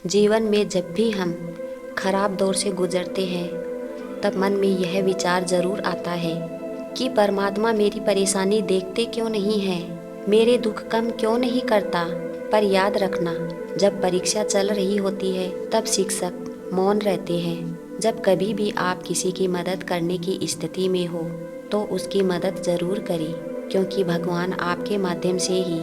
जीवन में जब भी हम खराब दौर से गुजरते हैं तब मन में यह विचार जरूर आता है कि परमात्मा मेरी परेशानी देखते क्यों नहीं है, मेरे दुख कम क्यों नहीं करता। पर याद रखना, जब परीक्षा चल रही होती है तब शिक्षक मौन रहते हैं। जब कभी भी आप किसी की मदद करने की स्थिति में हो तो उसकी मदद ज़रूर करें, क्योंकि भगवान आपके माध्यम से ही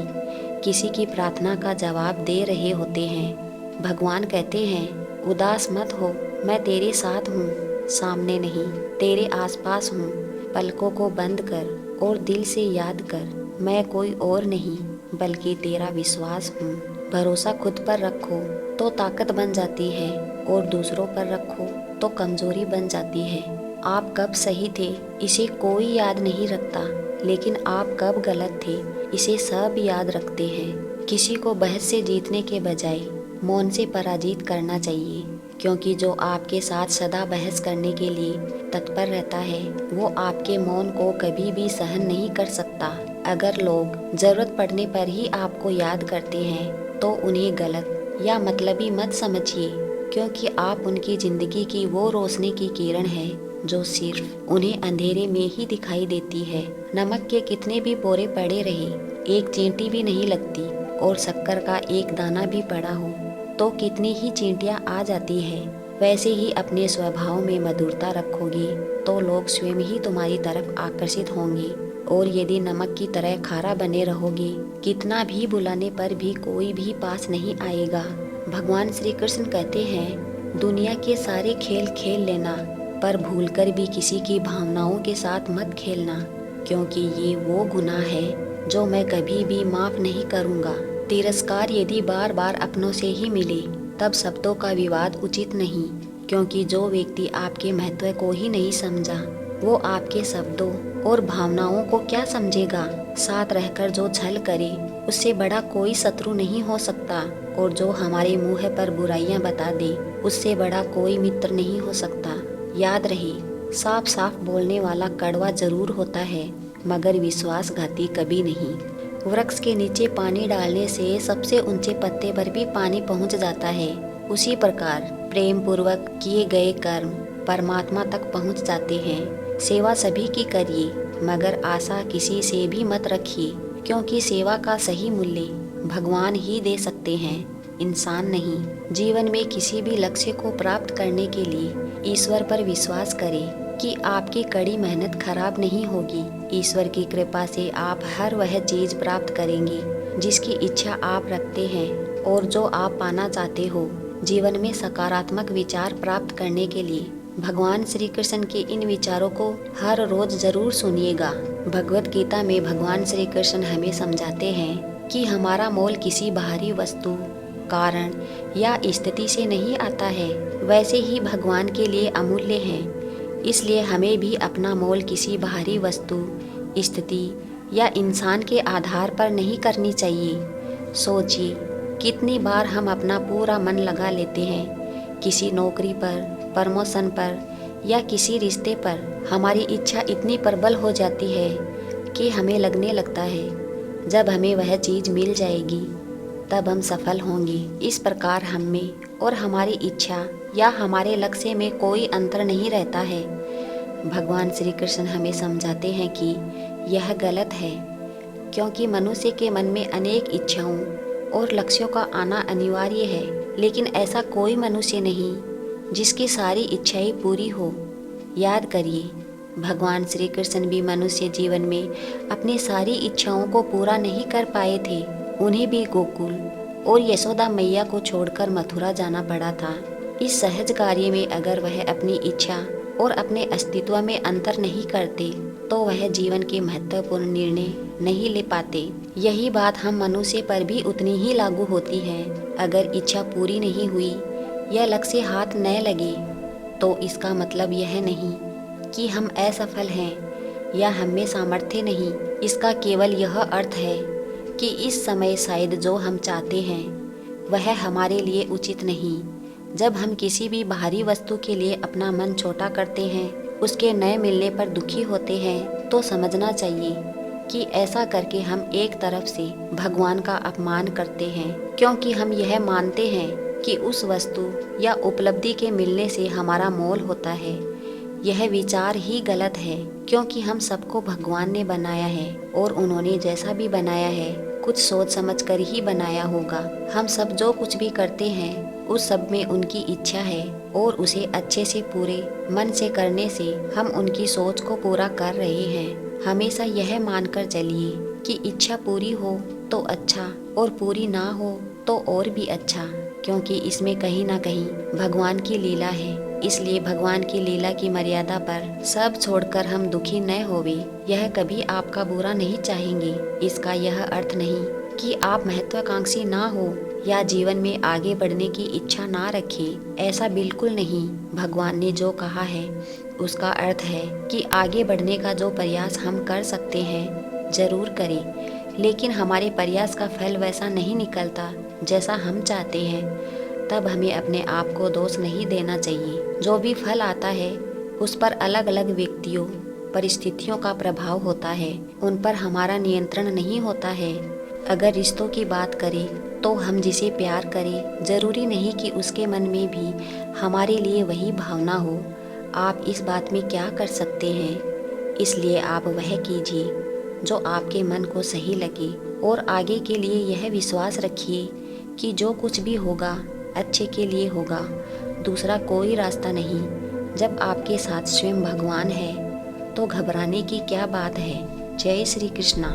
किसी की प्रार्थना का जवाब दे रहे होते हैं। भगवान कहते हैं, उदास मत हो, मैं तेरे साथ हूँ, सामने नहीं तेरे आसपास हूँ। पलकों को बंद कर और दिल से याद कर, मैं कोई और नहीं बल्कि तेरा विश्वास हूँ। भरोसा खुद पर रखो तो ताकत बन जाती है और दूसरों पर रखो तो कमजोरी बन जाती है। आप कब सही थे इसे कोई याद नहीं रखता, लेकिन आप कब गलत थे इसे सब याद रखते हैं। किसी को बहस से जीतने के बजाय मौन से पराजित करना चाहिए, क्योंकि जो आपके साथ सदा बहस करने के लिए तत्पर रहता है वो आपके मौन को कभी भी सहन नहीं कर सकता। अगर लोग जरूरत पड़ने पर ही आपको याद करते हैं तो उन्हें गलत या मतलबी मत समझिए, क्योंकि आप उनकी जिंदगी की वो रोशनी की किरण है जो सिर्फ उन्हें अंधेरे में ही दिखाई देती है। नमक के कितने भी बोरे पड़े रहे, एक चींटी भी नहीं लगती, और शक्कर का एक दाना भी पड़ा हो तो कितनी ही चींटियां आ जाती है। वैसे ही अपने स्वभाव में मधुरता रखोगे तो लोग स्वयं ही तुम्हारी तरफ आकर्षित होंगे, और यदि नमक की तरह खारा बने रहोगे, कितना भी बुलाने पर भी कोई भी पास नहीं आएगा। भगवान श्री कृष्ण कहते हैं, दुनिया के सारे खेल खेल लेना, पर भूलकर भी किसी की भावनाओं के साथ मत खेलना, क्योंकि ये वो गुनाह है जो मैं कभी भी माफ नहीं करूँगा। तिरस्कार यदि बार बार अपनों से ही मिले तब शब्दों का विवाद उचित नहीं, क्योंकि जो व्यक्ति आपके महत्व को ही नहीं समझा वो आपके शब्दों और भावनाओं को क्या समझेगा। साथ रहकर जो छल करे उससे बड़ा कोई शत्रु नहीं हो सकता, और जो हमारे मुंह पर बुराइयां बता दे उससे बड़ा कोई मित्र नहीं हो सकता। याद रहे, साफ साफ बोलने वाला कड़वा जरूर होता है मगर विश्वासघाती कभी नहीं। वृक्ष के नीचे पानी डालने से सबसे ऊंचे पत्ते पर भी पानी पहुंच जाता है। उसी प्रकार प्रेम पूर्वक किए गए कर्म परमात्मा तक पहुंच जाते हैं। सेवा सभी की करिए, मगर आशा किसी से भी मत रखिए, क्योंकि सेवा का सही मूल्य भगवान ही दे सकते हैं, इंसान नहीं। जीवन में किसी भी लक्ष्य को प्राप्त करने के लिए ईश्वर पर विश्वास करें कि आपकी कड़ी मेहनत खराब नहीं होगी। ईश्वर की कृपा से आप हर वह चीज प्राप्त करेंगे जिसकी इच्छा आप रखते हैं और जो आप पाना चाहते हो। जीवन में सकारात्मक विचार प्राप्त करने के लिए भगवान श्री कृष्ण के इन विचारों को हर रोज जरूर सुनिएगा। भगवत गीता में भगवान श्री कृष्ण हमें समझाते हैं कि हमारा मोल किसी बाहरी वस्तु, कारण या स्थिति से नहीं आता है, वैसे ही भगवान के लिए अमूल्य है। इसलिए हमें भी अपना मोल किसी बाहरी वस्तु, स्थिति या इंसान के आधार पर नहीं करनी चाहिए। सोचिए, कितनी बार हम अपना पूरा मन लगा लेते हैं किसी नौकरी पर, प्रमोशन पर या किसी रिश्ते पर। हमारी इच्छा इतनी प्रबल हो जाती है कि हमें लगने लगता है जब हमें वह चीज़ मिल जाएगी तब हम सफल होंगे। इस प्रकार हम में और हमारी इच्छा या हमारे लक्ष्य में कोई अंतर नहीं रहता है। भगवान श्री कृष्ण हमें समझाते हैं कि यह गलत है, क्योंकि मनुष्य के मन में अनेक इच्छाओं और लक्ष्यों का आना अनिवार्य है, लेकिन ऐसा कोई मनुष्य नहीं जिसकी सारी इच्छाएं पूरी हो। याद करिए, भगवान श्री कृष्ण भी मनुष्य जीवन में अपनी सारी इच्छाओं को पूरा नहीं कर पाए थे। उन्हें भी गोकुल और यशोदा मैया को छोड़कर मथुरा जाना पड़ा था। इस सहज कार्य में अगर वह अपनी इच्छा और अपने अस्तित्व में अंतर नहीं करते तो वह जीवन के महत्वपूर्ण निर्णय नहीं ले पाते। यही बात हम मनुष्य पर भी उतनी ही लागू होती है। अगर इच्छा पूरी नहीं हुई या लक्ष्य हाथ न लगे तो इसका मतलब यह नहीं कि हम असफल हैं या हम में सामर्थ्य नहीं। इसका केवल यह अर्थ है कि इस समय शायद जो हम चाहते हैं वह हमारे लिए उचित नहीं। जब हम किसी भी बाहरी वस्तु के लिए अपना मन छोटा करते हैं, उसके न मिलने पर दुखी होते हैं, तो समझना चाहिए कि ऐसा करके हम एक तरफ से भगवान का अपमान करते हैं, क्योंकि हम यह मानते हैं कि उस वस्तु या उपलब्धि के मिलने से हमारा मोल होता है, यह विचार ही गलत है। क्योंकि हम सबको भगवान ने बनाया है और उन्होंने जैसा भी बनाया है कुछ सोच समझ कर ही बनाया होगा। हम सब जो कुछ भी करते हैं उस सब में उनकी इच्छा है और उसे अच्छे से पूरे मन से करने से हम उनकी सोच को पूरा कर रहे हैं। हमेशा यह मानकर चलिए कि इच्छा पूरी हो तो अच्छा और पूरी ना हो तो और भी अच्छा, क्योंकि इसमें कहीं ना कहीं भगवान की लीला है। इसलिए भगवान की लीला की मर्यादा पर सब छोड़कर हम दुखी न होवे। यह कभी आपका बुरा नहीं चाहेंगे। इसका यह अर्थ नहीं कि आप महत्वाकांक्षी ना हो या जीवन में आगे बढ़ने की इच्छा ना रखें, ऐसा बिल्कुल नहीं। भगवान ने जो कहा है उसका अर्थ है कि आगे बढ़ने का जो प्रयास हम कर सकते हैं जरूर करें, लेकिन हमारे प्रयास का फल वैसा नहीं निकलता जैसा हम चाहते हैं, तब हमें अपने आप को दोष नहीं देना चाहिए। जो भी फल आता है उस पर अलग अलग व्यक्तियों परिस्थितियों का प्रभाव होता है, उन पर हमारा नियंत्रण नहीं होता है। अगर रिश्तों की बात करें तो हम जिसे प्यार करें जरूरी नहीं कि उसके मन में भी हमारे लिए वही भावना हो। आप इस बात में क्या कर सकते हैं, इसलिए आप वह कीजिए जो आपके मन को सही लगे और आगे के लिए यह विश्वास रखिए कि जो कुछ भी होगा अच्छे के लिए होगा, दूसरा कोई रास्ता नहीं। जब आपके साथ स्वयं भगवान है तो घबराने की क्या बात है। जय श्री कृष्णा।